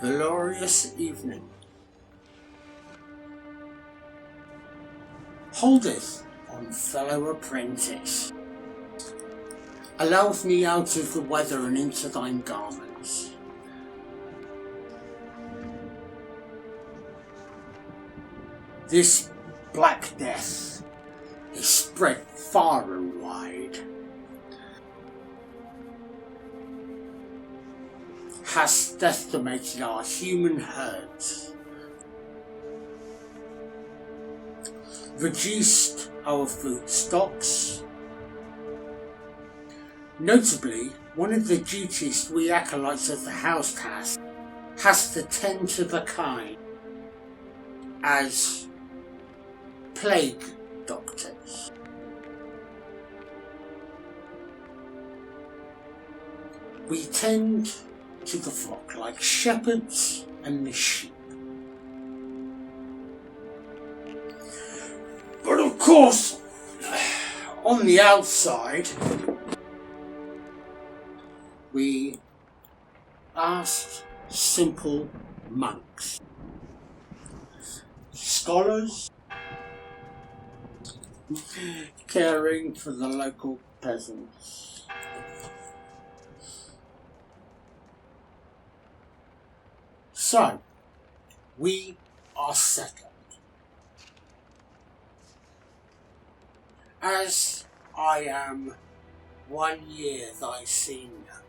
glorious evening holdeth on fellow apprentice. Alloweth me out of the weather and into thine garments. This black death is spread far and wide, hast decimated our human herds, reduced our food stocks. Notably, one of the duties we acolytes of the house has to tend to the kind as plague doctors. We tend to the flock like shepherds and the sheep. But of course, on the outside, we asked simple monks, scholars, caring for the local peasants. So, we are settled. As I am 1 year thy senior,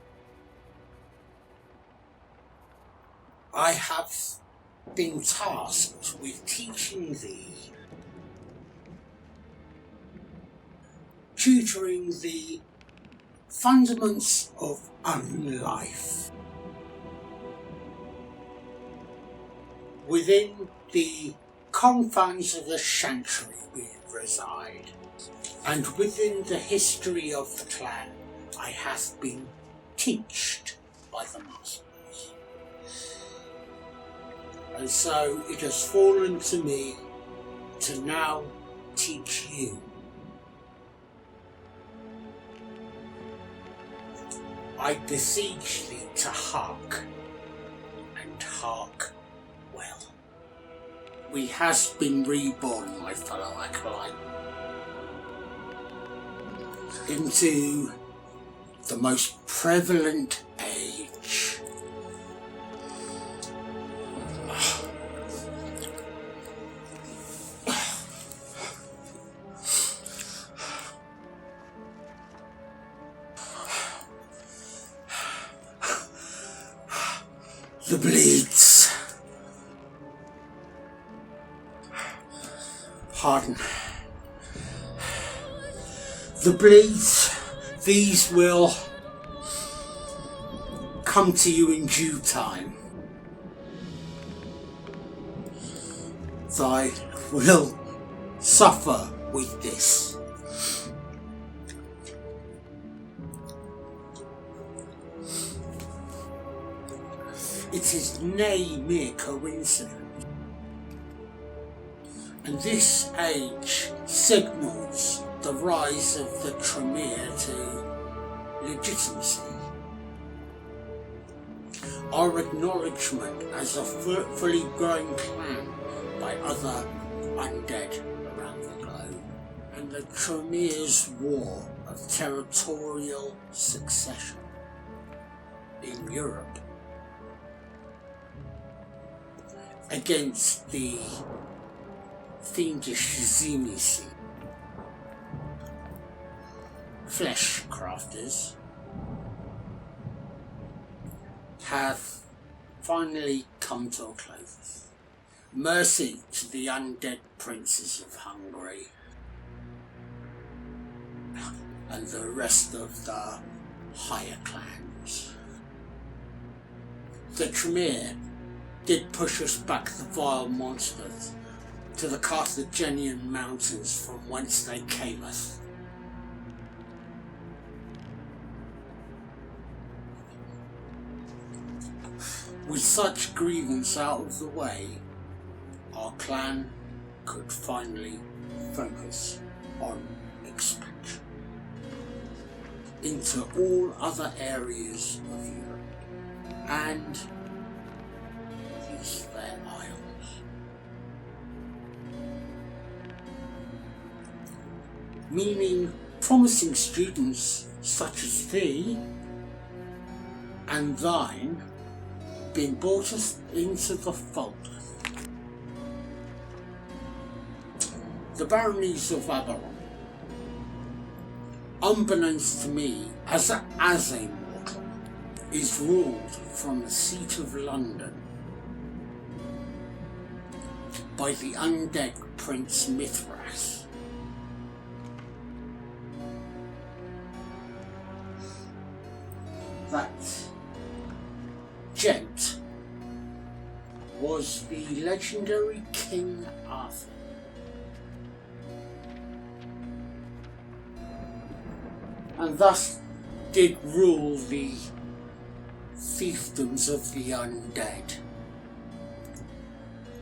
I have been tasked with teaching thee, tutoring the fundaments of unlife within the confines of the sanctuary we reside, and within the history of the clan I have been teached by the masters. And so it has fallen to me to now teach you. I beseech thee to hark, and hark well. We has been reborn, my fellow acolyte, into the most prevalent age. The bleeds. Pardon. The bleeds, these will come to you in due time. Thy will suffer with this. It is nay mere coincidence, and this age signals the rise of the Tremere to legitimacy, our acknowledgement as a fully growing clan by other undead around the globe, and the Tremere's war of territorial succession in Europe against the fiendish 𝕁𝖆𝖕𝖕 flesh crafters have finally come to a close. Mercy to the undead princes of Hungary and the rest of the higher clans. The Tremere did push us back, the vile monsters, to the Carthaginian mountains from whence they cameth. With such grievance out of the way, our clan could finally focus on expansion into all other areas of Europe and across their isles. Meaning promising students such as thee and thine being brought us into the fold. The baronies of Aberon, unbeknownst to me as a mortal, is ruled from the seat of London by the undead Prince Mithras. That gent was the legendary King Arthur. And thus did rule the fiefdoms of the undead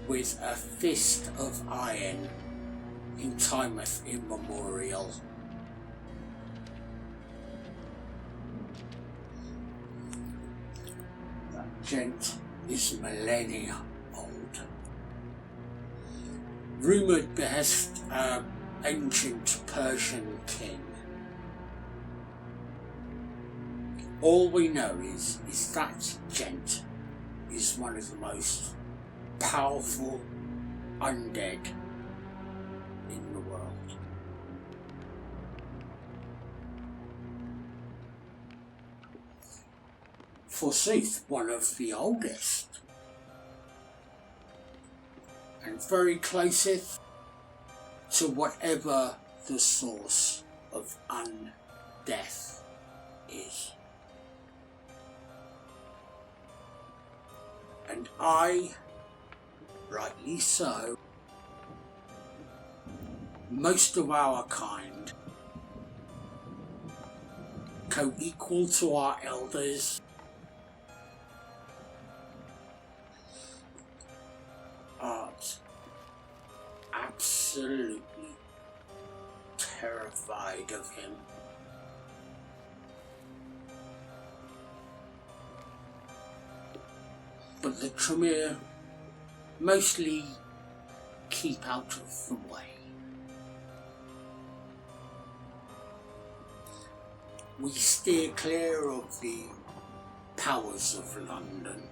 with a fist of iron in time immemorial. That gent is millennia old. Rumoured behest ancient Persian king. All we know is that gent is one of the most powerful undead in the world. Forsooth, one of the oldest, and very closest to whatever the source of undeath is. And I, rightly so, most of our kind, co-equal to our elders, art absolutely terrified of him. But the Tremere mostly keep out of the way. We steer clear of the powers of London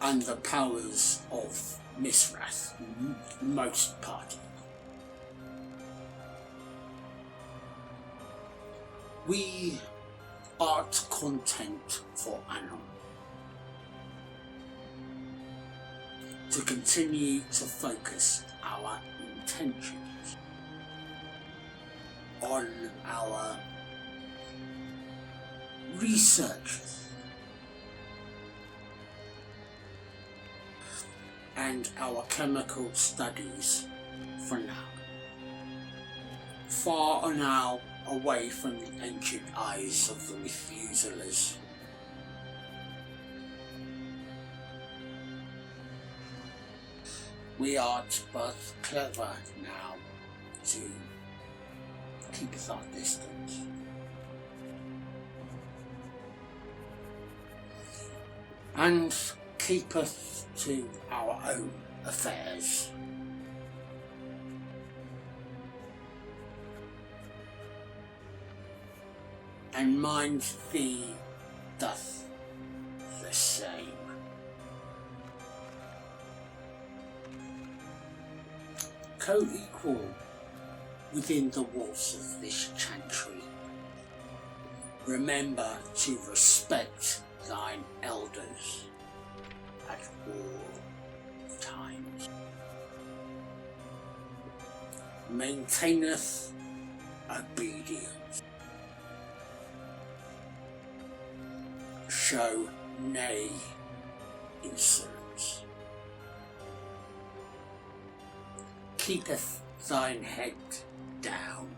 and the powers of Mithras, most parties. We art content for annum to continue to focus our intentions on our research and our chemical studies for now. Far now away from the ancient eyes of the refusers. We are both clever now to keep us our distance. And keep us to our own affairs. And mind thee doth the same. Co-equal within the walls of this chantry, remember to respect thine elders at all times. Maintaineth obedience. Show nay insolence. Keepeth thine head down,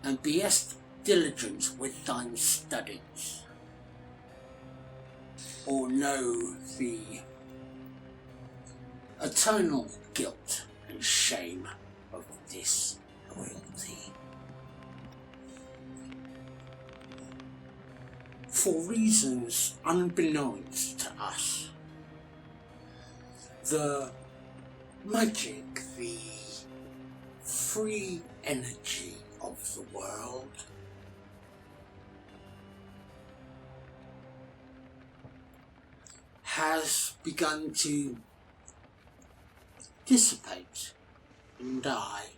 and beest diligent with thine studies, or know the eternal guilt and shame of this loyalty. for reasons unbeknownst to us, the magic, the free energy of the world has begun to dissipate and die.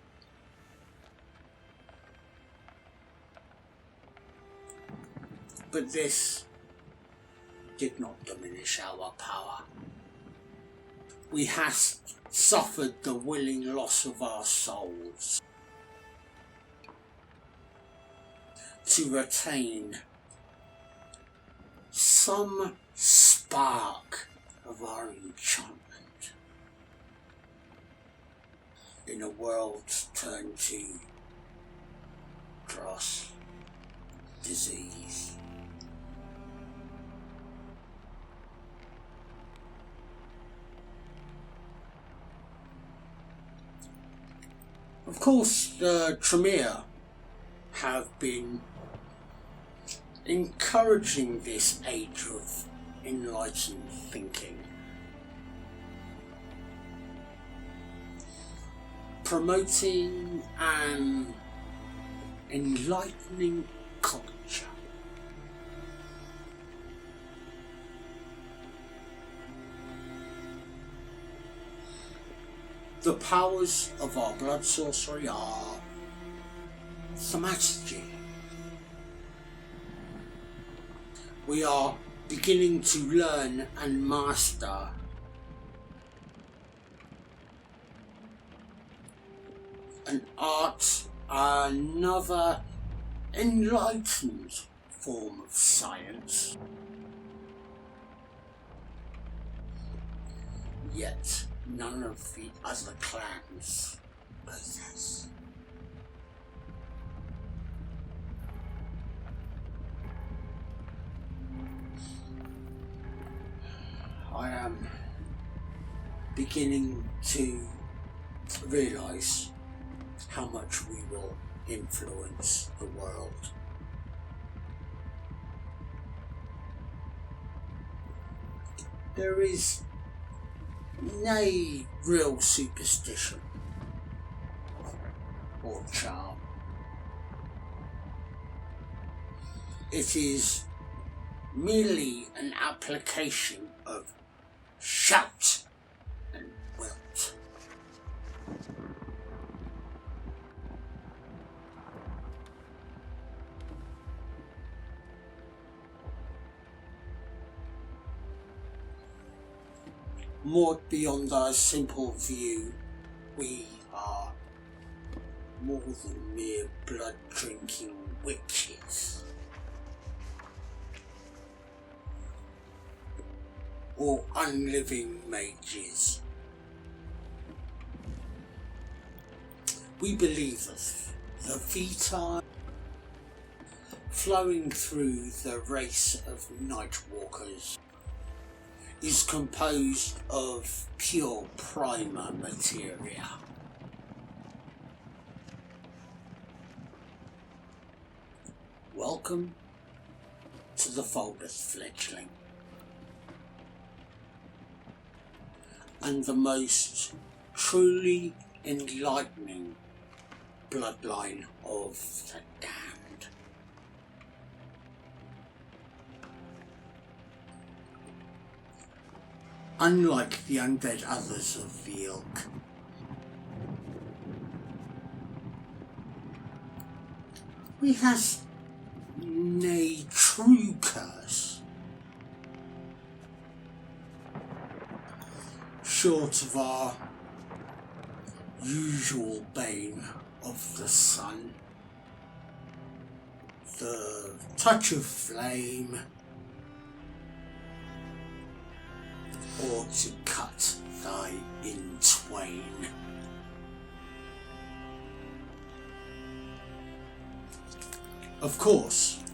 But this did not diminish our power. We have suffered the willing loss of our souls to retain some spark of our enchantment in a world turned to dross, disease. Of course, the Tremere have been encouraging this age of enlightened thinking, promoting an enlightening culture. The powers of our blood sorcery are 𝕻𝖆𝖕𝖎𝖕𝖎. We are beginning to learn and master an art, another enlightened form of science. Yet none of the other clans possess. I am beginning to realise how much we will influence the world. There is no real superstition or charm. It is merely an application of shout and wilt. More beyond our simple view, we are more than mere blood-drinking witches or unliving mages. We believe that the vitae flowing through the race of Nightwalkers is composed of pure primer materia. Welcome to the folders fledgling, and the most truly enlightening bloodline of the damned. Unlike the undead others of the ilk, we have no true curse, short of our usual bane of the sun, the touch of flame, or to cut thy in twain. Of course,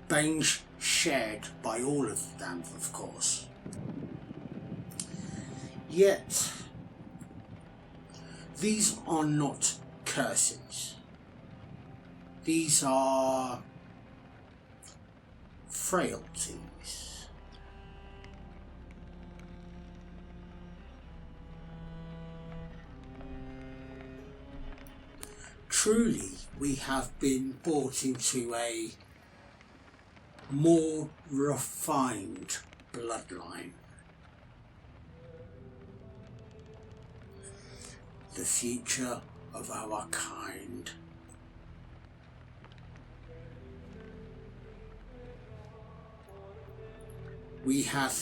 banes shared by all of them, of course. Yet, these are not curses. These are frailties. Truly, we have been brought into a more refined bloodline. The future of our kind. We have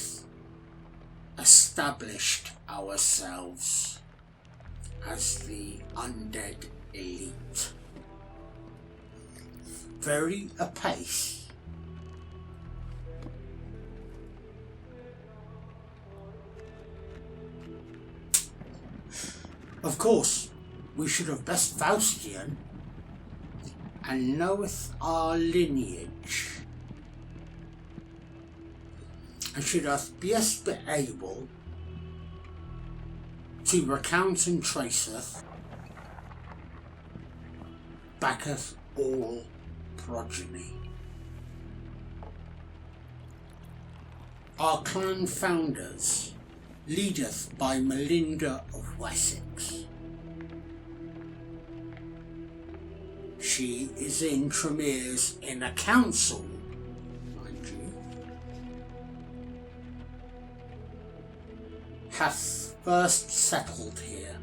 established ourselves as the undead elite. Very apace. Of course, we should have best 𝕁𝖆𝖕𝖎𝖐 and knoweth our lineage, and should us best be able to recount and traceth backeth all progeny. Our clan founders leadeth by Melinda of Wessex. She is in Tremere's inner council, mind you. Hath first settled here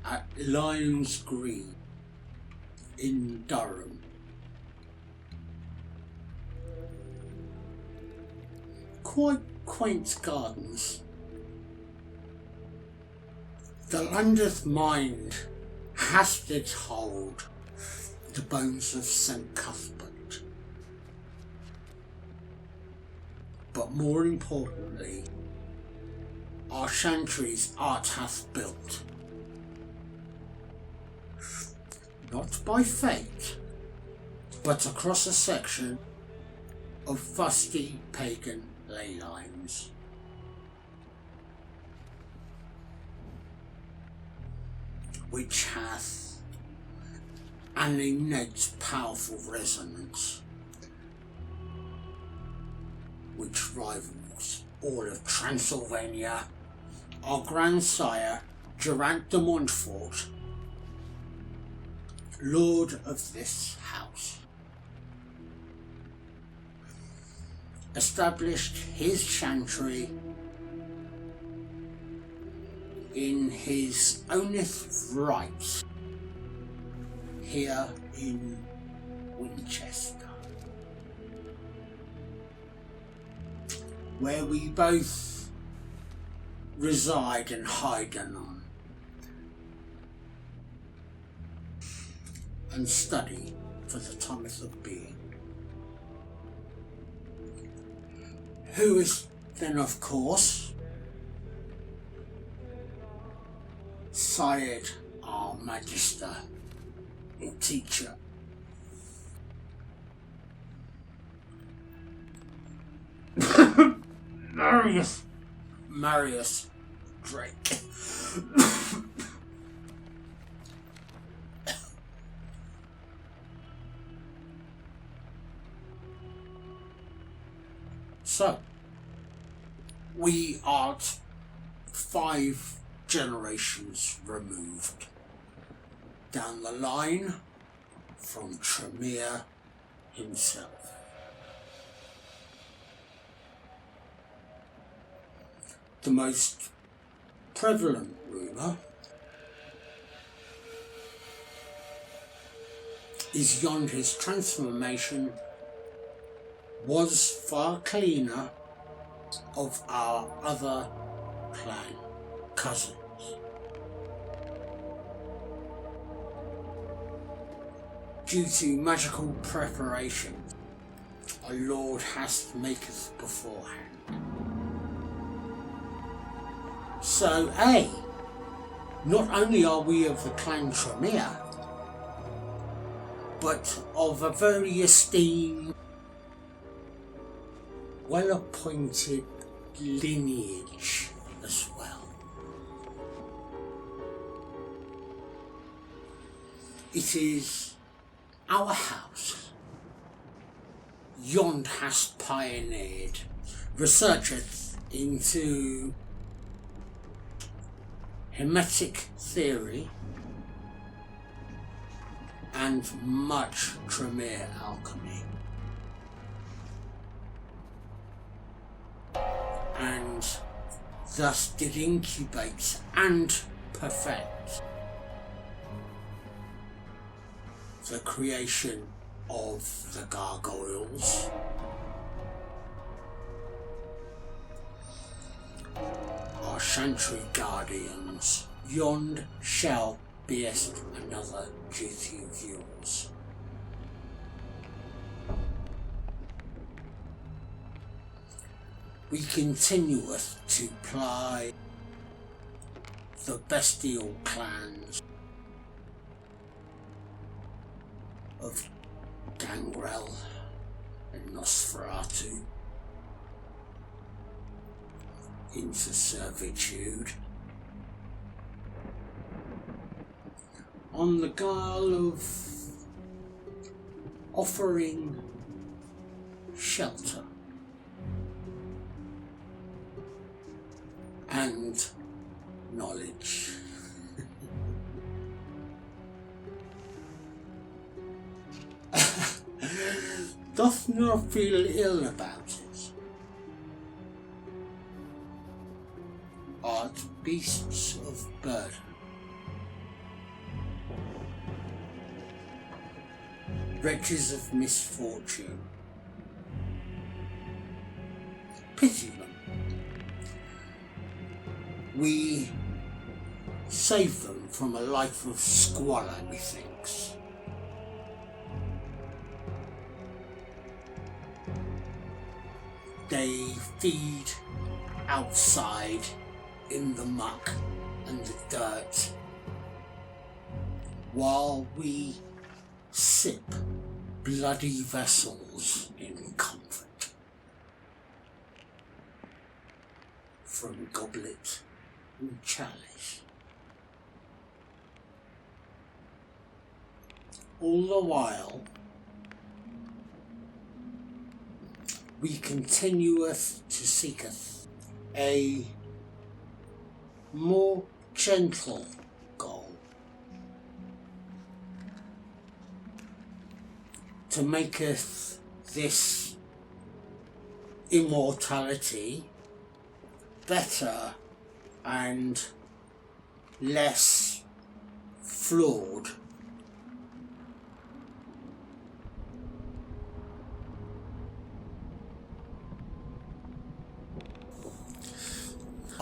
at Lyons Green in Durham. Quite quaint gardens. The London's mind hath it hold the bones of St. Cuthbert. But more importantly, our chantries art hath built, not by fate, but across a section of fusty pagan ley lines. Which hath an innate powerful resonance which rivals all of Transylvania. Our grandsire, Geraint de Montfort, lord of this house, established his chantry in his owneth right here in Winchester, where we both reside and hide anon, and study for the Thomas of being, who is then of course sired our Magister and teacher. Marius Drake. So, we are 5 generations removed down the line from Tremere himself. The most prevalent rumour is yond his transformation was far cleaner of our other clan cousins. Due to magical preparation, a lord hath maketh beforehand. So, not only are we of the Clan Tremere, but of a very esteemed, well-appointed lineage as well. It is our house 𝕁 has pioneered research into Hermetic theory and much Tremere alchemy, and thus did incubate and perfect the creation of the gargoyles, our Chantry guardians, 𝕁𝖆𝖕𝖕𝖎ₐ. We continueth to ply the bestial clans of Gangrel and Nosferatu into servitude on the guile of offering shelter and knowledge. Doth not feel ill about it. Art beasts of burden, wretches of misfortune, pity them. We save them from a life of squalor, methinks. They feed outside in the muck and the dirt, while we sip bloody vessels in comfort from goblet and chalice. All the while we continueth to seeketh a more gentle goal, to maketh this immortality better and less flawed.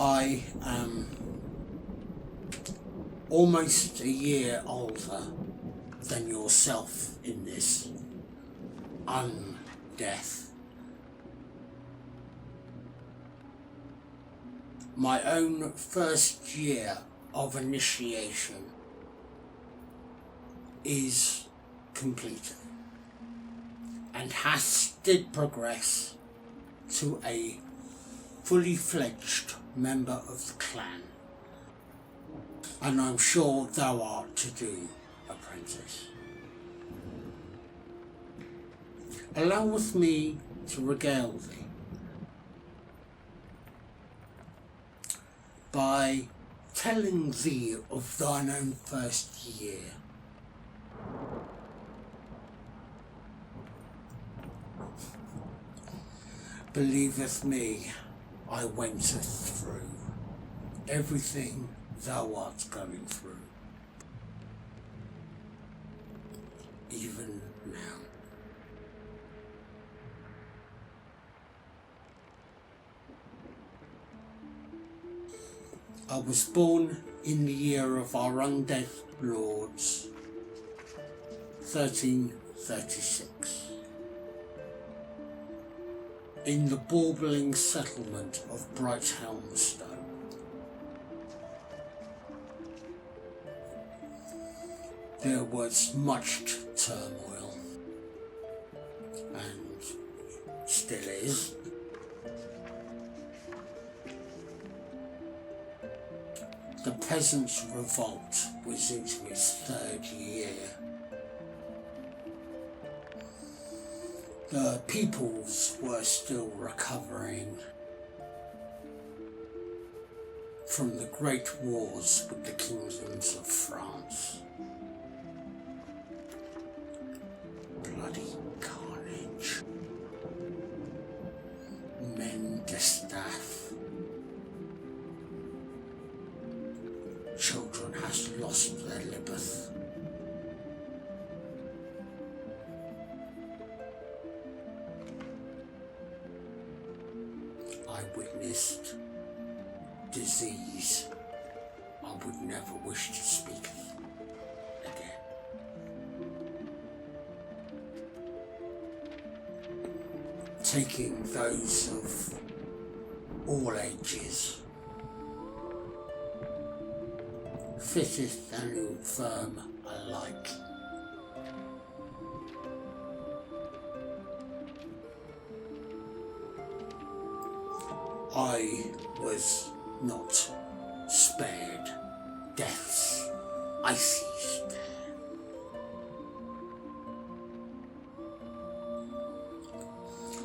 I am almost a year older than yourself in this undeath. My own first year of initiation is completed and did progress to a fully fledged member of the clan, and I'm sure thou art to do, apprentice. Allow with me to regale thee by telling thee of thine own first year. Believeth me, I wenteth through everything thou art going through, even now. I was born in the year of our undead lords, 1336. In the baubbling settlement of 𝕿𝖆𝖕𝖎𝖕𝖎. There was much turmoil, and still is. The peasants' revolt was into its third year. The peoples were still recovering from the great wars with the kingdoms of France. Bloody carnage. Men distaff. Children has lost their libeth. I witnessed disease I would never wish to speak of again. Taking those of all ages, fittest and infirm alike. I was not spared death's icy stare.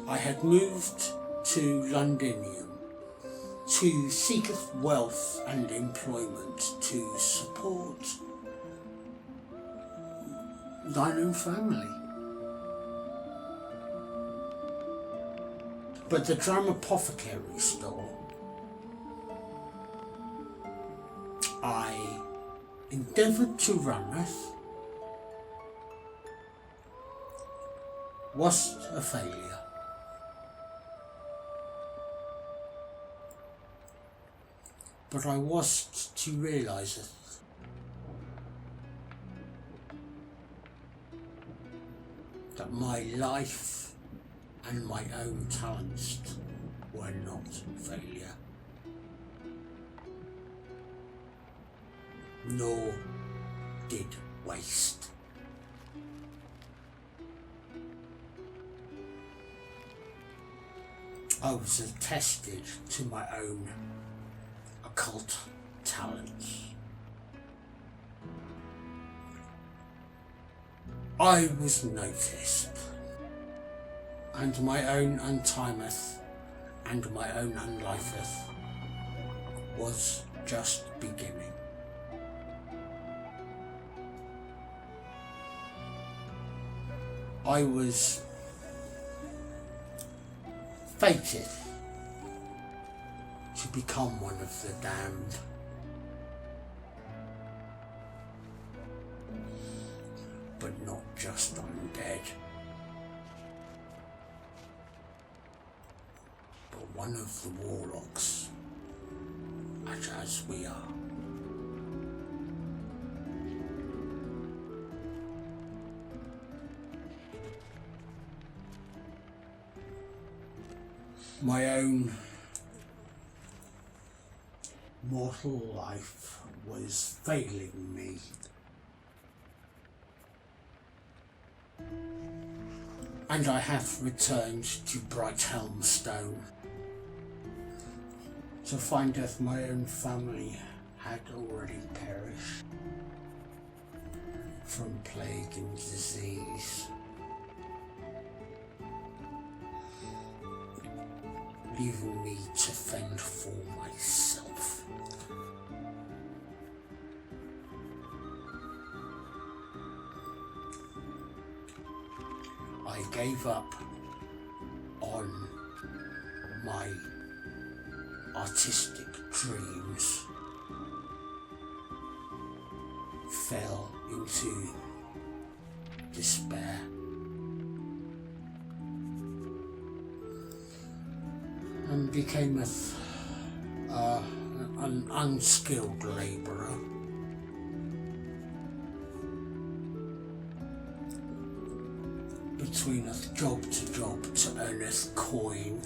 I had moved to Londinium to seeketh wealth and employment to support thine own family. But the 𝕻𝖆𝖕𝖎𝖕𝖎𝖐 store I endeavoured to runneth was a failure. But I was to realiseth that my life and my own talents were not failure, nor did waste. I was attested to my own occult talents. I was noticed, and my own untimeth and my own unlifeth was just beginning. I was fated to become one of the damned. But not just undead, but one of the warlocks, as we are. My own mortal life was failing me. And I have returned to 𝕿𝖊𝖕𝖎𝖕𝖎 to find that my own family had already perished from plague and disease, leaving me to fend for myself. I gave up on my artistic dreams, fell into despair, and became an unskilled labourer. Betweeneth job to earneth coin.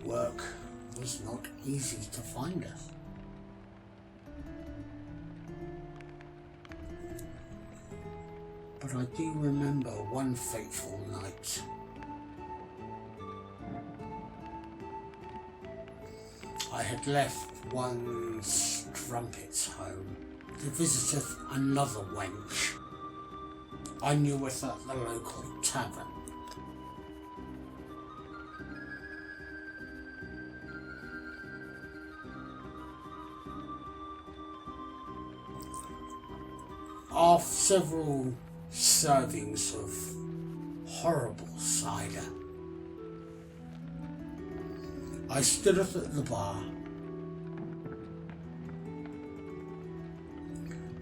Work was not easy to find us. But I do remember one fateful night. I had left one strumpet's home to visit another wench I knew it at the local tavern. After several servings of horrible cider, I stood up at the bar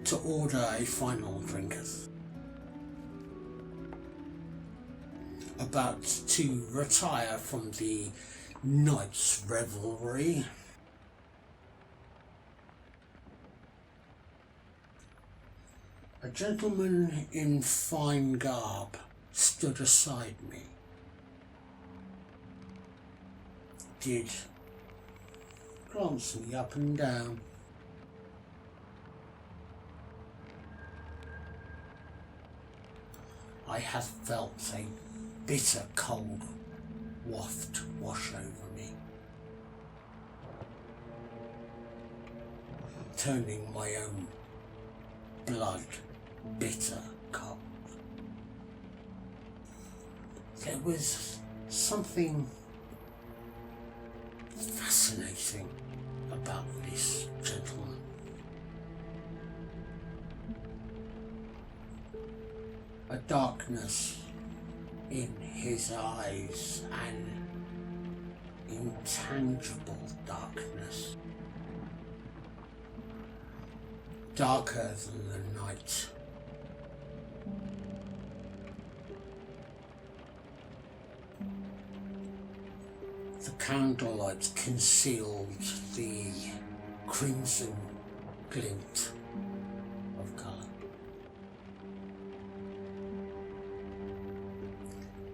to order a final drinkers, about to retire from the night's revelry. A gentleman in fine garb stood aside me. Did glance me up and down. I have felt a bitter cold waft wash over me, turning my own blood bitter cold. There was something fascinating about this gentleman. A darkness in his eyes, an intangible darkness, darker than the night. The candlelight concealed the crimson glint of colour.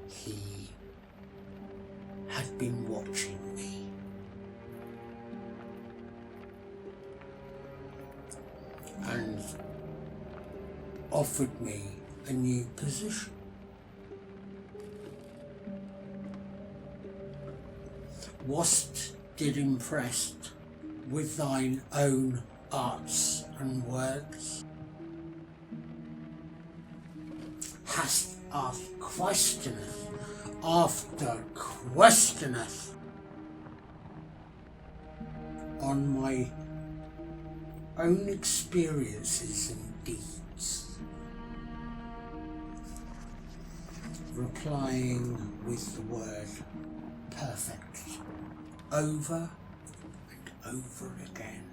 He had been watching me. And offered me a new position. Wast did impressed with thine own arts and words? Hast asked questioneth after questioneth on my own experiences and deeds, replying with the word perfect over and over again.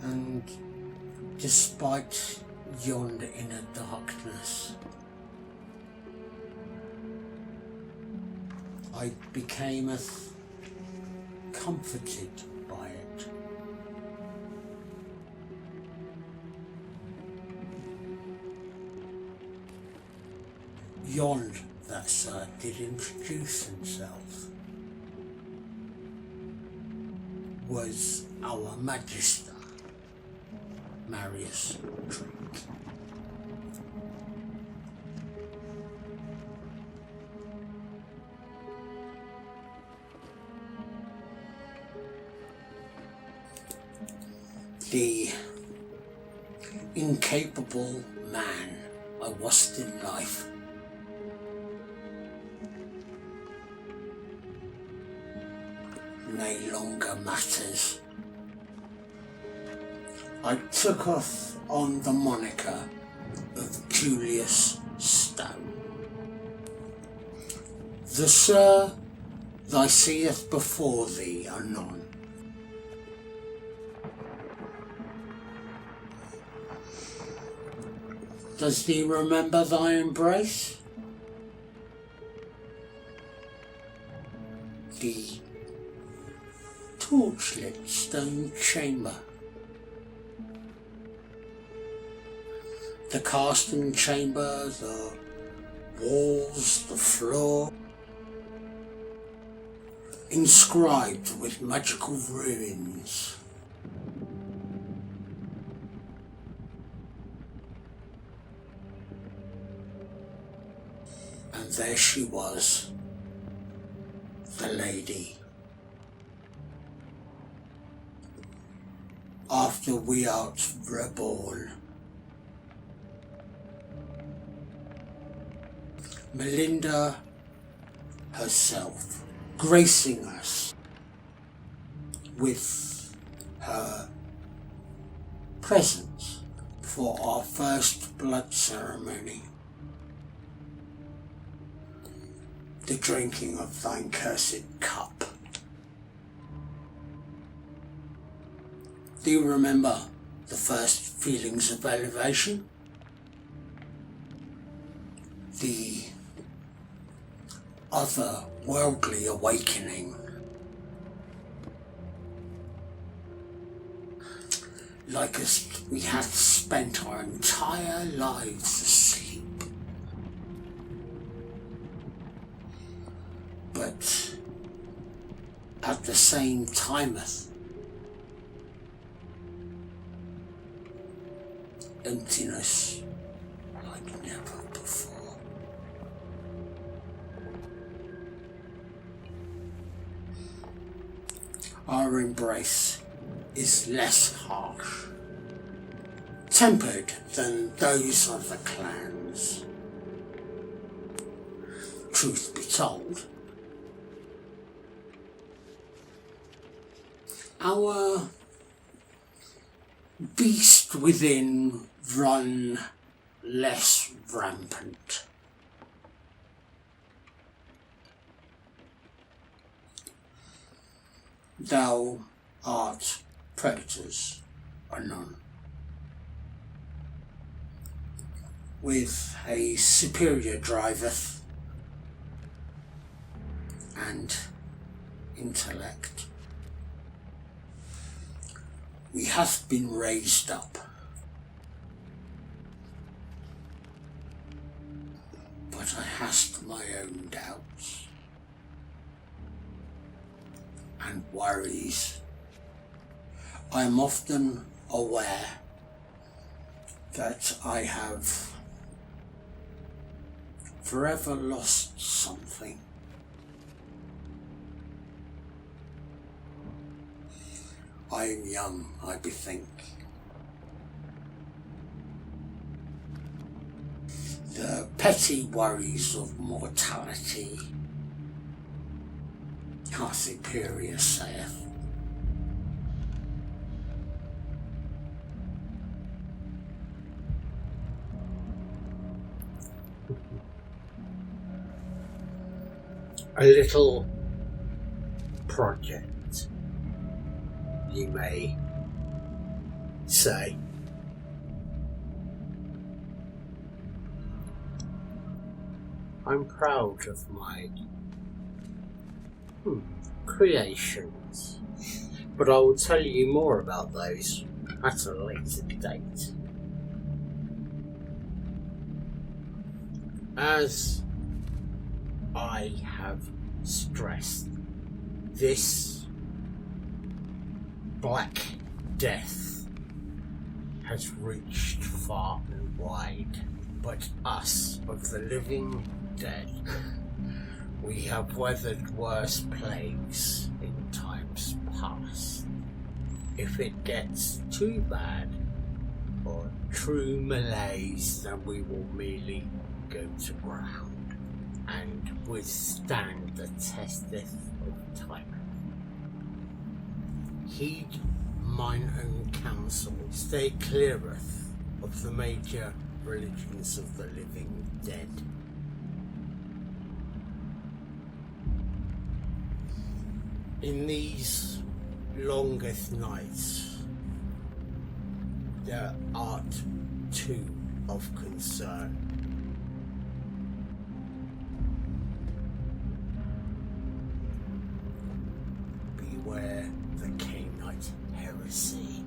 And despite yonder inner darkness, I becameth comforted by it. Yond that sir did introduce himself was our Magister, Marius Drink. The incapable man I was in life. No longer matters. I took off on the moniker of Julius Stone. The Sir thy seeth before thee anon. Does thee remember thy embrace? The torchlit stone chamber, the casting chamber, the walls, the floor, inscribed with magical runes. And there she was, the lady. after we are reborn. Melinda herself gracing us with her presence for our first blood ceremony, the drinking of thine cursed cup. Do you remember the first feelings of elevation? The otherworldly awakening, like as we had spent our entire lives asleep, but at the same time, emptiness like never before. Our embrace is less harsh, tempered than those of the clans. Truth be told, our beast within run less rampant. Thou art predators unknown, with a superior driveth and intellect. We have been raised up, but I hast my own doubts and worries. I am often aware that I have forever lost something. I am young, I bethink. The petty worries of mortality, 𝕻𝖆𝖕𝖎𝖕𝖎 saith. A little project, you may say. I'm proud of my creations, but I will tell you more about those at a later date. As I have stressed, this Black Death has reached far and wide, but us of the living dead, we have weathered worse plagues in times past. If it gets too bad or true malaise, then we will merely go to ground and withstand the testeth of time. Heed mine own counsel, stay cleareth of the major religions of the living dead. In these longest nights, there art two of concern. Beware the Cainite heresy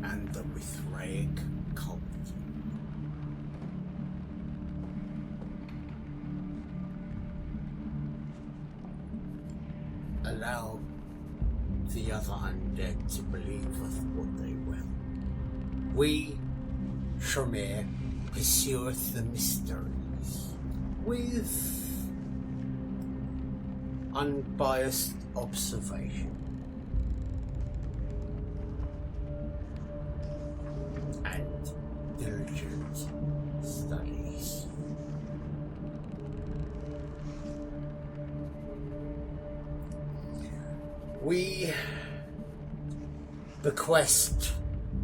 and the Mithraic cult. Allow the other undead to believe of what they will. We, Tremere, pursueth the mysteries with unbiased observation and diligent studies. We bequest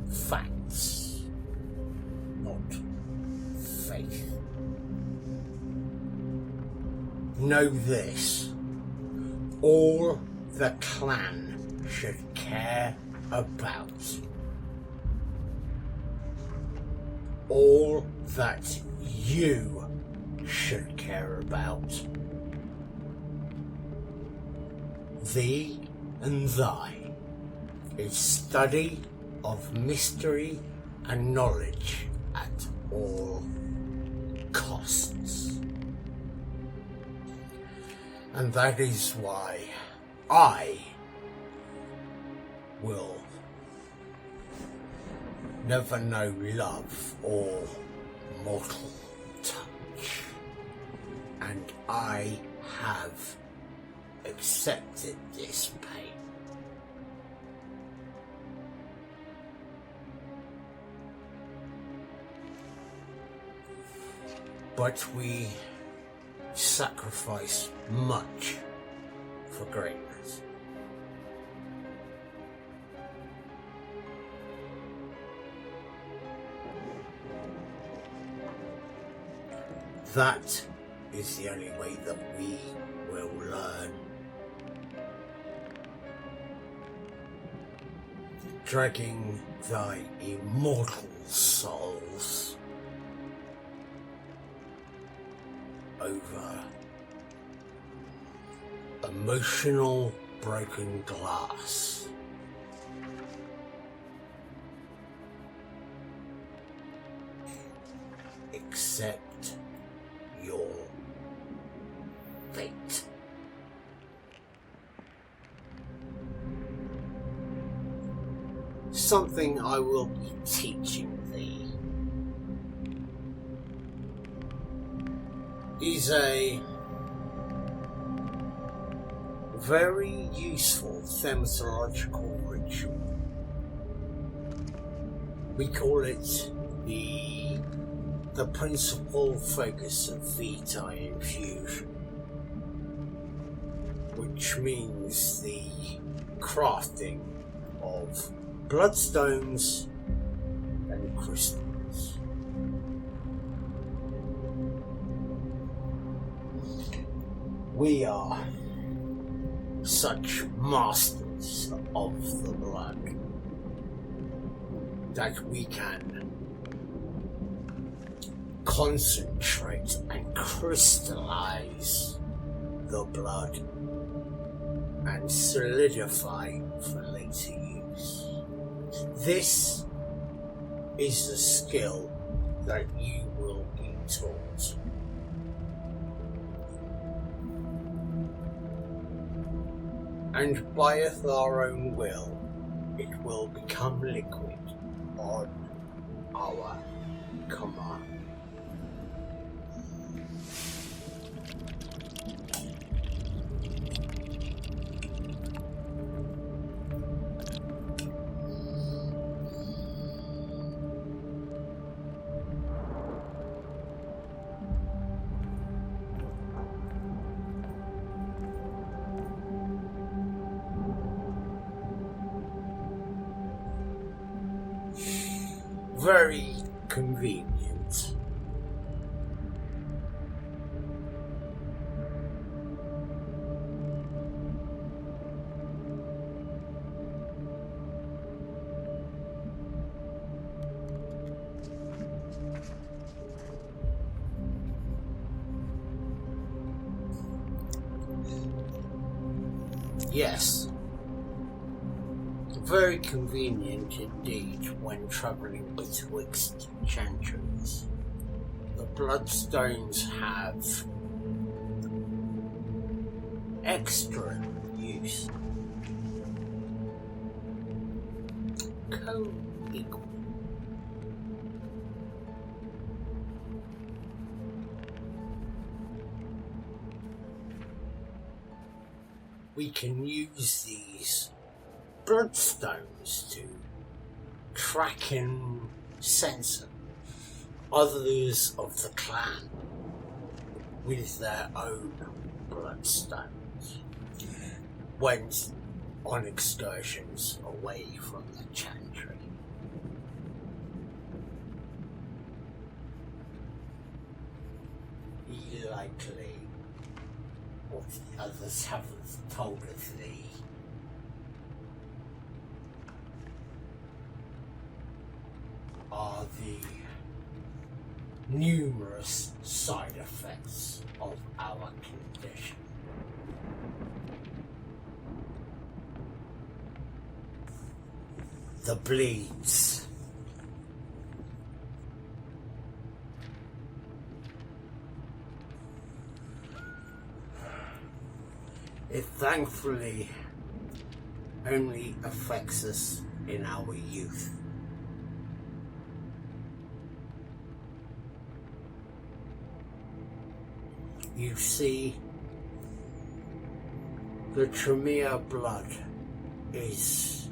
facts, not faith. Know this, all the clan should care about, all that you should care about, thee and thy, is study of mystery and knowledge at all costs. And that is why I will never know love or mortal touch. And I have accepted this pain. But we sacrifice much for greatness. That is the only way that we will learn. Dragging thy immortal souls over emotional broken glass. Accept your fate. Something I will be teaching thee is a very useful thaumaturgical ritual. We call it the principal focus of vitae infusion, which means the crafting of bloodstones and crystals. We are such masters of the blood that we can concentrate and crystallize the blood and solidify for later use. This is a skill that you will be taught. And byeth our own will, it will become liquid on our command. Very convenient. Yes. Very convenient indeed when travelling betwixt chantries. The bloodstones have extra use. Co-equal. we can use these bloodstones to track and censor others of the clan with their own bloodstones when on excursions away from the chantry. Likely, what the others haven't told us, are the numerous side effects of our condition. The bleeds. It thankfully only affects us in our youth. You see, the Tremere blood is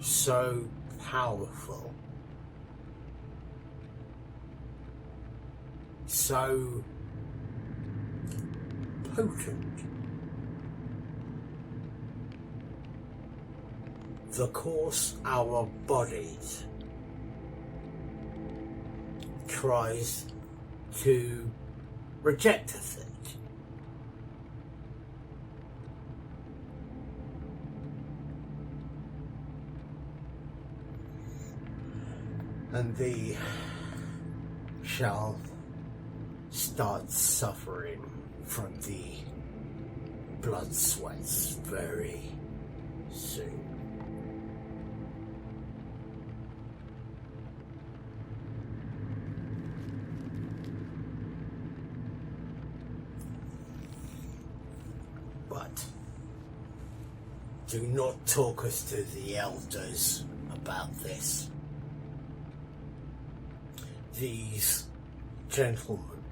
so powerful, so potent. The course our bodies tries to reject it. And thee shall start suffering from the blood sweats very soon. But do not talk us to the elders about this. These gentlemen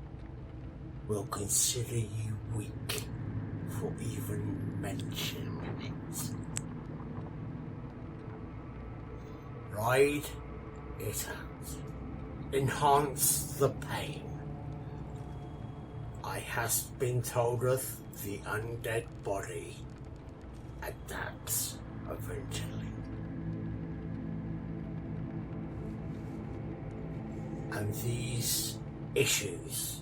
will consider you weak for even mentioning it. Ride it out. Enhance the pain. I has been told of the undead body adapts eventually. And these issues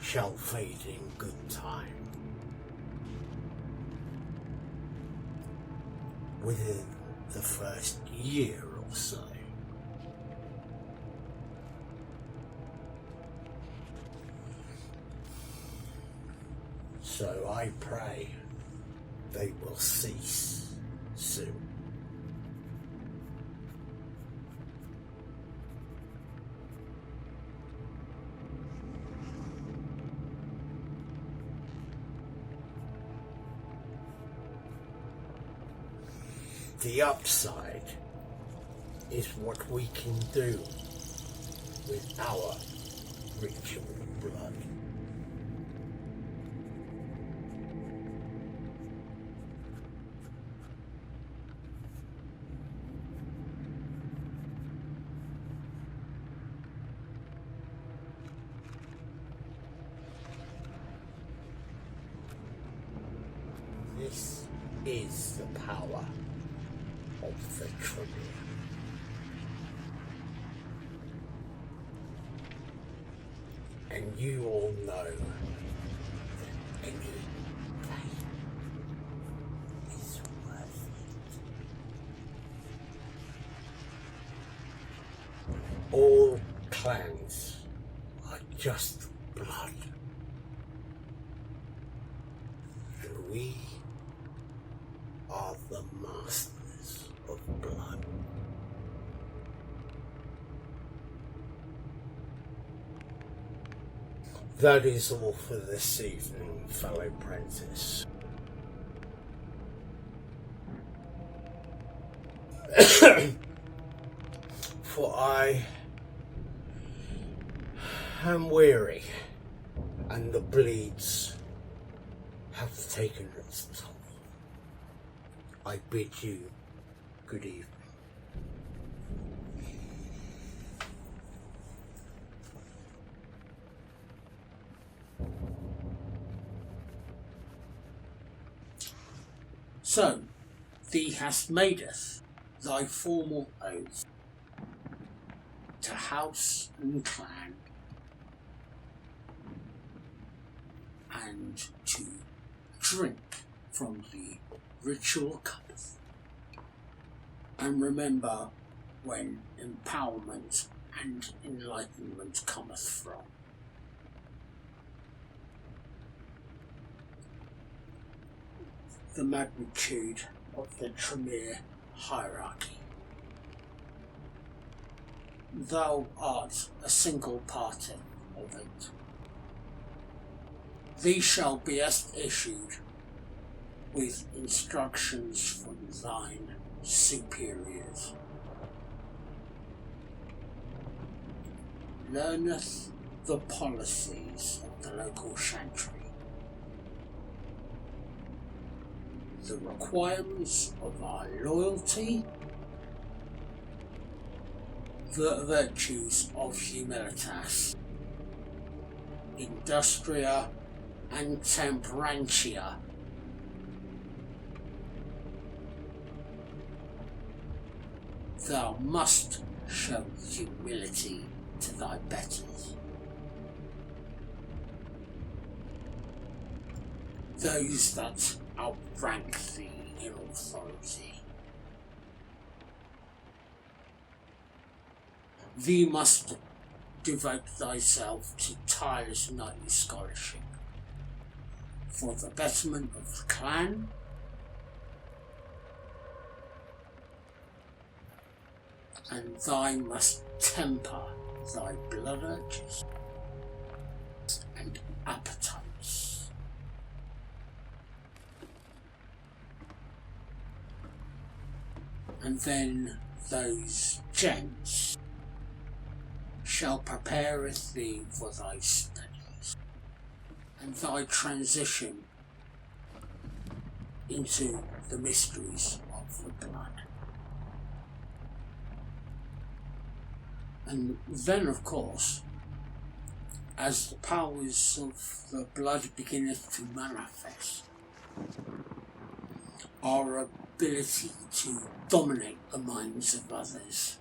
shall fade in good time. Within the first year or so. So I pray they will cease soon. The upside is what we can do with our ritual blood. This is the power of the Tremere. And you all know that any pain is worth it. All clans are just blood. And we are the masters of blood. That is all for this evening, fellow apprentice. For I am weary, and the bleeds have taken its toll. I bid you good evening. So, thee hast madeth thy formal oath to house and clan, and to drink from the ritual cup, and remember when empowerment and enlightenment cometh from. The magnitude of the Tremere hierarchy. Thou art a single party of it. Thee shall be issued with instructions from thine superiors. Learneth the policies of the local chantry, the requirements of our loyalty, the virtues of humilitas, industria, and temperantia. Thou must show humility to thy betters, those that outrank thee in authority. Thee must devote thyself to tireless knightly scholarship for the betterment of the clan and thou must temper thy blood urges and appetites. And then those gents shall prepareth thee for thy studies and thy transition into the mysteries of the blood. And then, of course, as the powers of the blood beginneth to manifest, our ability to dominate the minds of others,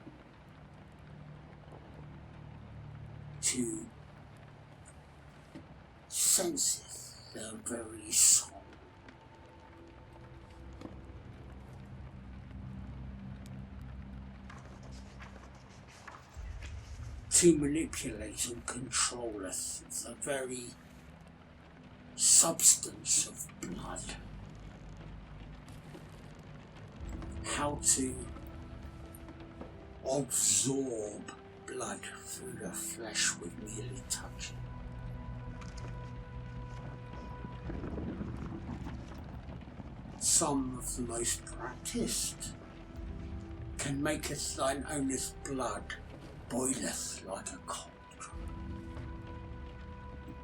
to sense their very soul, to manipulate and control us, the very substance of blood. How to absorb blood through the flesh with merely touching. Some of the most practised can maketh thine ownest blood boileth like a cauldron.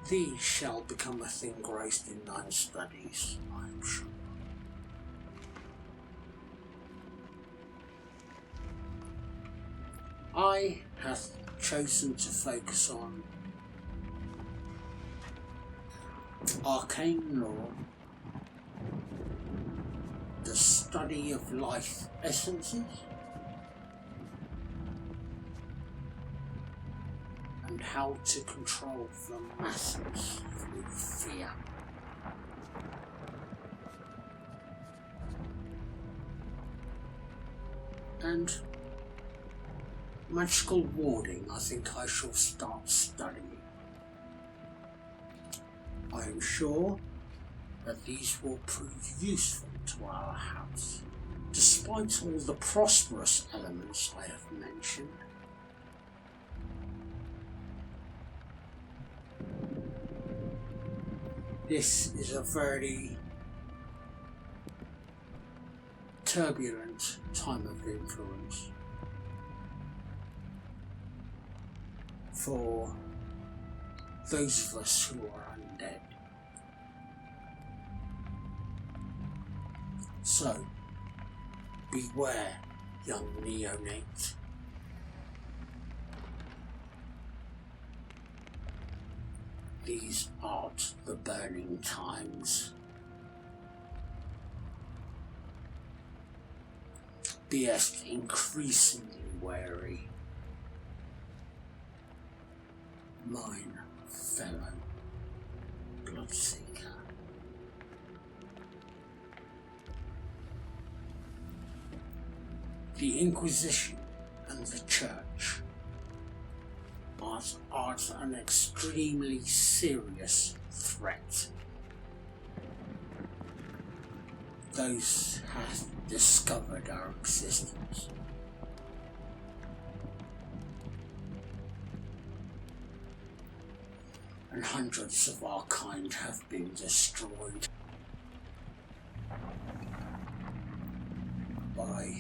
These shall become a thing engrossed in thine studies, I am sure. I have chosen to focus on arcane law, the study of life essences, and how to control the masses through fear. And magical warding, I think I shall start studying. I am sure that these will prove useful to our house, despite all the prosperous elements I have mentioned. This is a very turbulent time of influence for those of us who are undead. So, beware, young neonate. These aren't the burning times. Be increasingly wary. Mine fellow bloodseeker. The Inquisition and the Church are an extremely serious threat. Those have discovered our existence. And hundreds of our kind have been destroyed by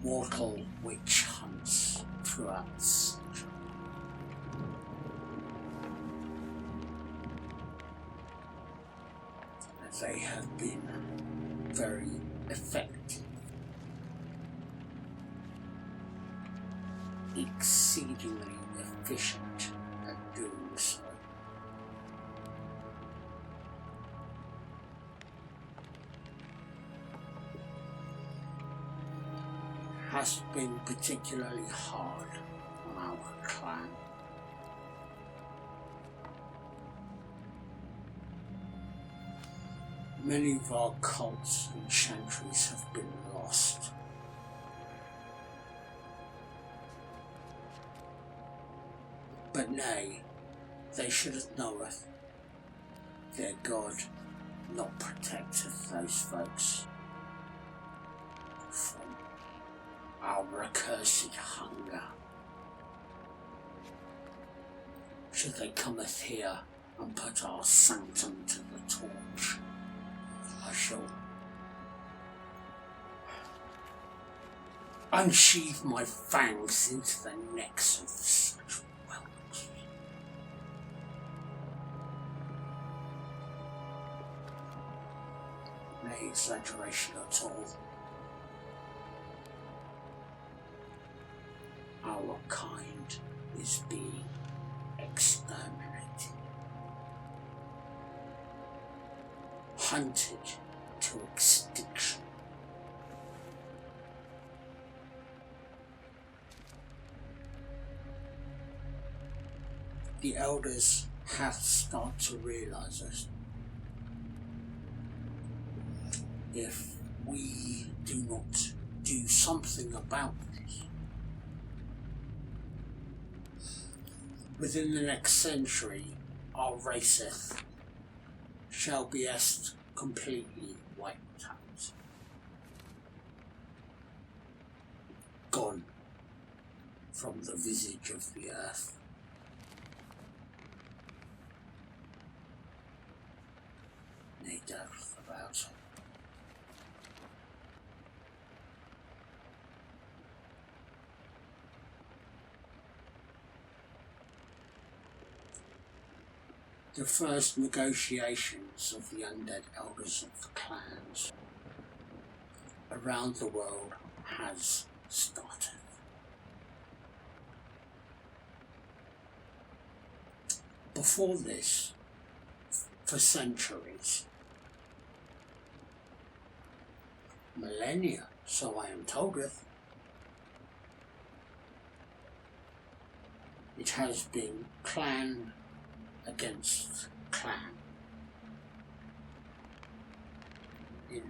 mortal witch hunts throughout the century. They have been very effective, exceedingly efficient at doing so. Has been particularly hard on our clan. Many of our cults and chantries have been lost. But nay, they should have knoweth their God not protecteth those folks from our accursed hunger. Should they cometh here and put our sanctum to the torch, I shall unsheathe my fangs into the necks of such whelps. No exaggeration at all. Our kind is being exterminated. Hunted to extinction. The elders have started to realize this. If we do not do something about this, within the next century, our raceth shall be completely wiped out. Gone from the visage of the earth. No doubt about it. The first negotiations of the undead elders of the clans around the world has started. Before this, for centuries, millennia, so I am toldeth, it has been clan against clan in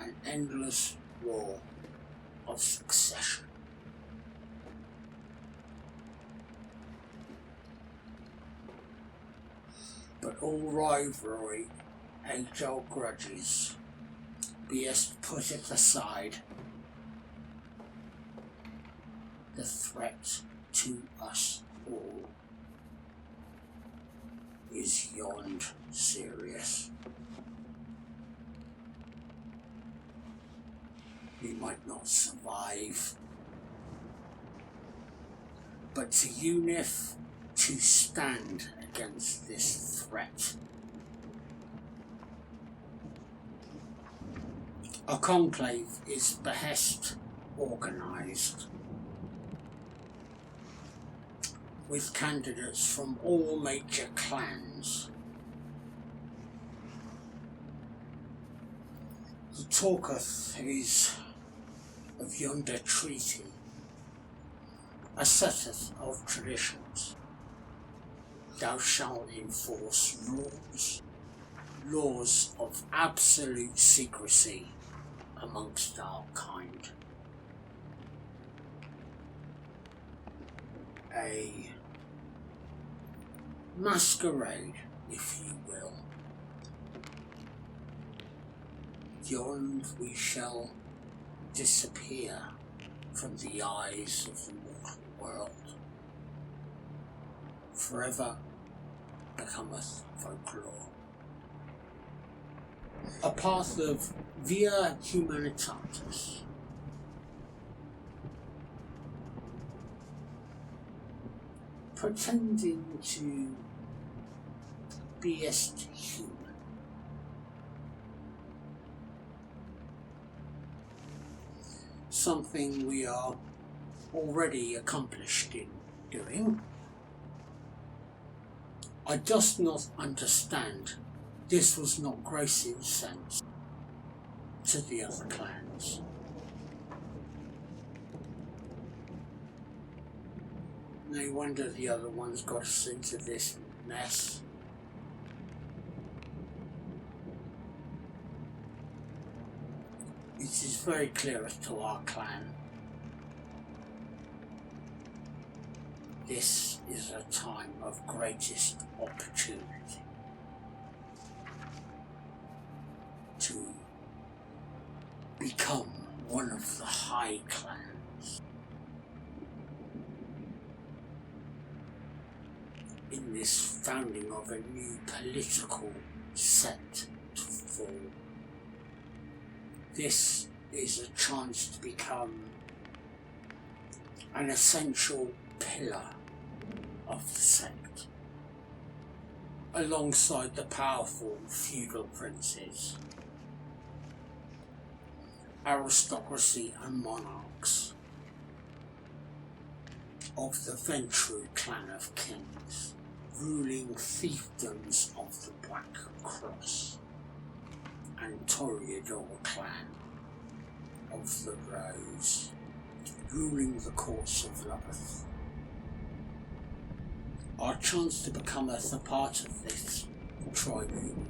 an endless war of succession. But all rivalry, age-old grudges, put it aside. The threat to us all is beyond serious. We might not survive, but to unif, to stand against this threat, A conclave is behest organised, with candidates from all major clans. The talketh is of yonder treaty, a setteth of traditions. Thou shalt enforce laws of absolute secrecy amongst our kind. A masquerade, if you will. Beyond we shall disappear from the eyes of the mortal world. Forever becometh folklore. A path of 𝕻𝖊𝖓𝖕𝖎ₐ, pretending to be human. Something we are already accomplished in doing. I dost not understand this was not Gracie's sense to the other clans. No wonder the other ones got us into this mess. It is very clear to our clan. This is a time of greatest opportunity to become one of the high clans in this founding of a new political set to form. This is a chance to become an essential pillar of the sect, alongside the powerful feudal princes, aristocracy and monarchs of the Ventru clan of kings, ruling fiefdoms of the Black Cross, and Toreador clan of the Rose, ruling the courts of 𝕁𝖆𝖊𝖏. Our chance to become a part of this tribune,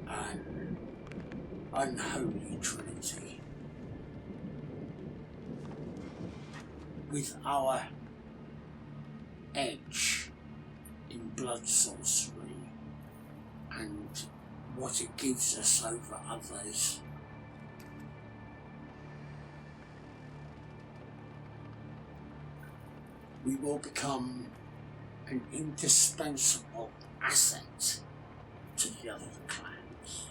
an unholy trinity, with our edge in blood sorcery and what it gives us over others. We will become an indispensable asset to the other clans.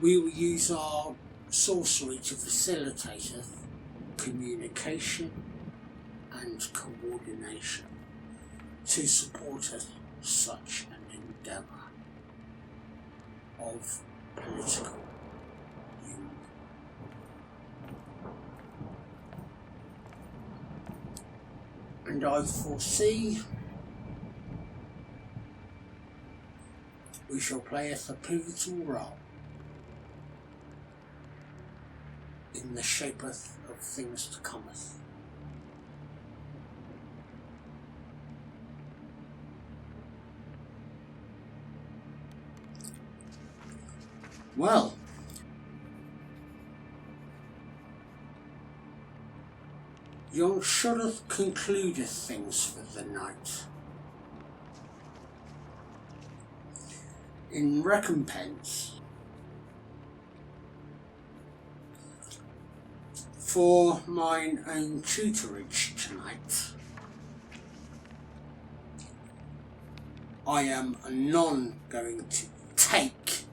We will use our sorcery to facilitate communication and coordination to support such an endeavour of political union. And I foresee we shall play a pivotal role in the shapeth of things to cometh. Well, yon shouldeth concludeth things for the night. In recompense for mine own tutorage tonight, I am anon going to take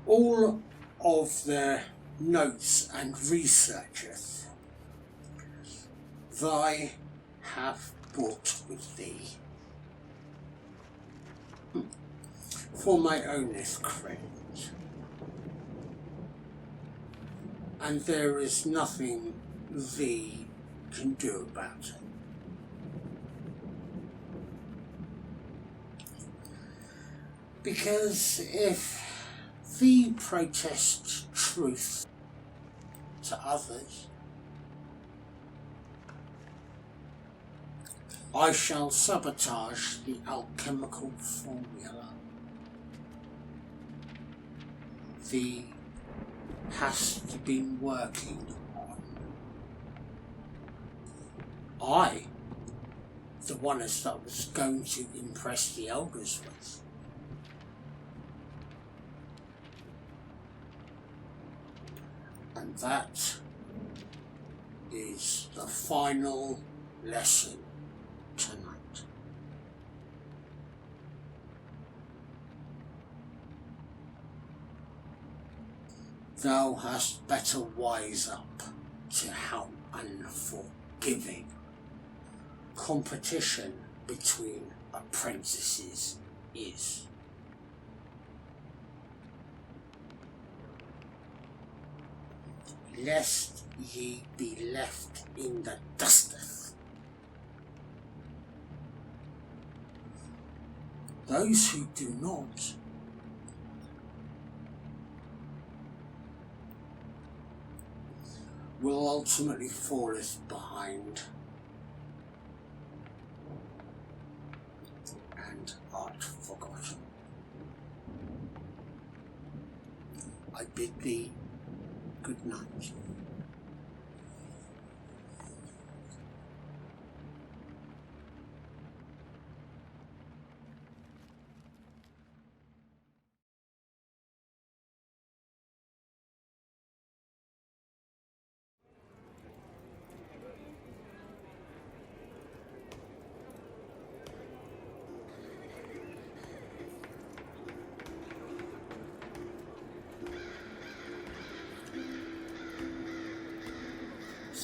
all of the notes and researches thy have brought with thee. for my owner's credit, and there is nothing thee can do about it. Because if thee protests truth to others, I shall sabotage the alchemical formula thee hast been working on. I, the one as that was going to impress the elders with. And that is the final lesson tonight. Thou hast better wise up to how unforgiving competition between apprentices is. Lest ye be left in the dusteth. Those who do not will ultimately falleth behind and art forgotten. I bid thee good night.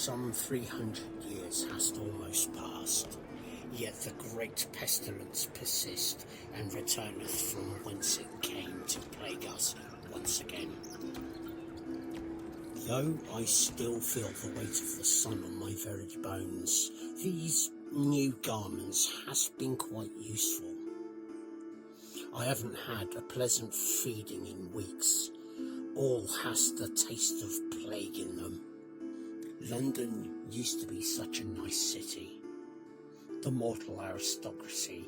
Some 300 years hast almost passed, yet the great pestilence persists and returneth from whence it came to plague us once again. Though I still feel the weight of the sun on my very bones, these new garments has been quite useful. I haven't had a pleasant feeding in weeks. All has the taste of plague in them. London used to be such a nice city. The mortal aristocracy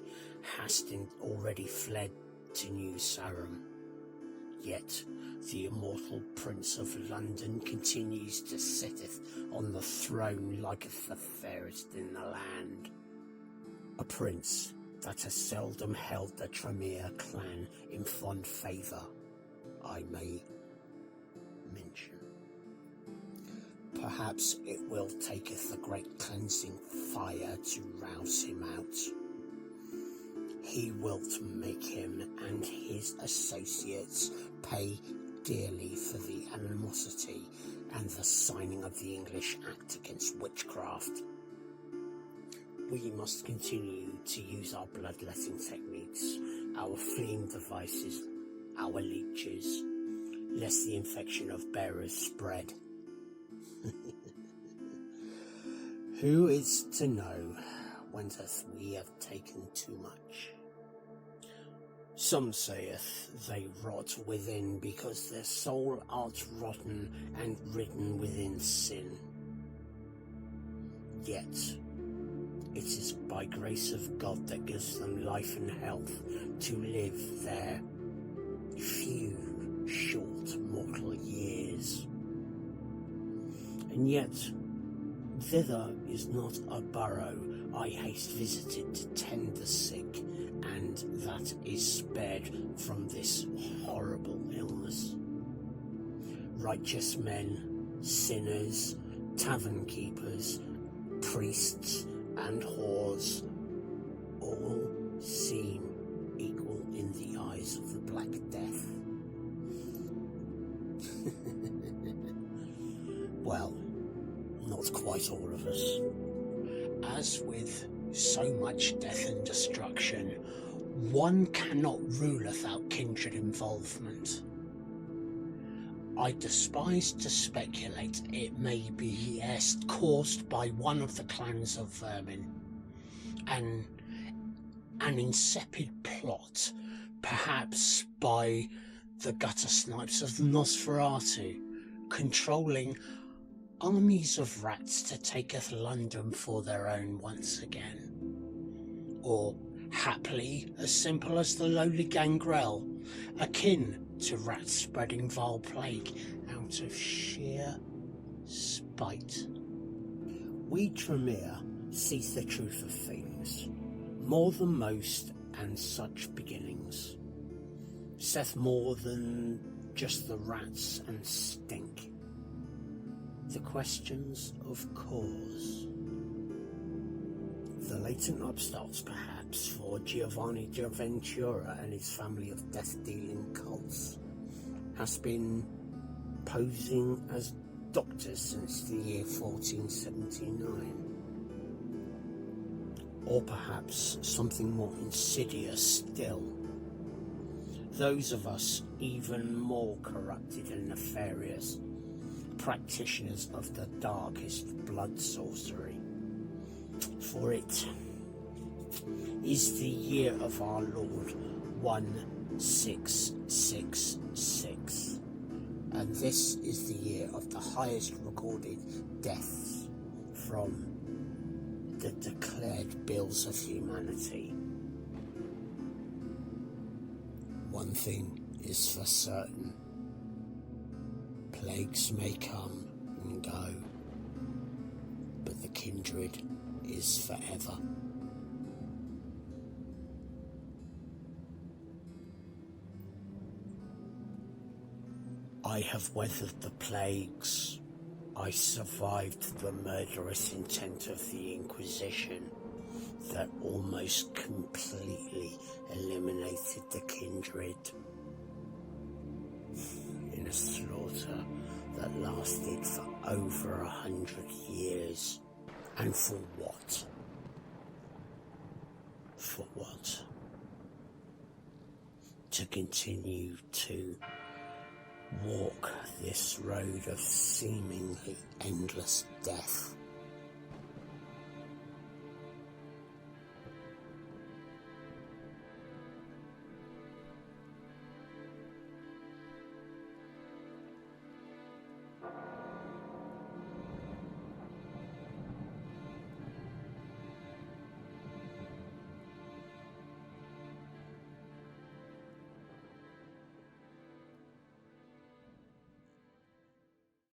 has already fled to New Sarum. Yet the immortal Prince of London continues to sitteth on the throne liketh the fairest in the land. A prince that has seldom held the Tremere clan in fond favour, I may mention. Perhaps it will taketh the great cleansing fire to rouse him out. He wilt make him and his associates pay dearly for the animosity and the signing of the English Act against witchcraft. We must continue to use our bloodletting techniques, our fleeing devices, our leeches, lest the infection of bearers spread. Who is to know when we have taken too much? Some saith they rot within because their soul art rotten and ridden within sin. Yet it is by grace of God that gives them life and health to live their few short mortal years. And yet thither is not a borough I haste visited to tend the sick, and that is spared from this horrible illness. Righteous men, sinners, tavern keepers, priests, and whores all seem equal in the eyes of the Black Death. Well, not quite all of us. As with so much death and destruction, one cannot rule without kindred involvement. I despise to speculate it may be caused by one of the clans of vermin, and an insipid plot, perhaps by the gutter snipes of Nosferatu, controlling armies of rats to taketh London for their own once again. Or haply as simple as the lowly gangrel, akin to rats spreading vile plague out of sheer spite. We Tremere sees the truth of things, more than most, and such beginnings saith more than just the rats and stink. The questions of cause. The latent upstarts, perhaps, for 𝕁𝖊𝖕𝖕𝖊𝖗𝖊 and his family of death-dealing cults, has been posing as doctors since the year 1479. Or perhaps something more insidious still. Those of us even more corrupted and nefarious, practitioners of the darkest blood sorcery. For it is the year of our Lord 1666, and this is the year of the highest recorded deaths from the declared bills of humanity. One thing is for certain: plagues may come and go, but the kindred is forever. I have weathered the plagues. I survived the murderous intent of the Inquisition that almost completely eliminated the kindred in a slaughter that lasted for over 100 years. And for what? For what? To continue to walk this road of seemingly endless death.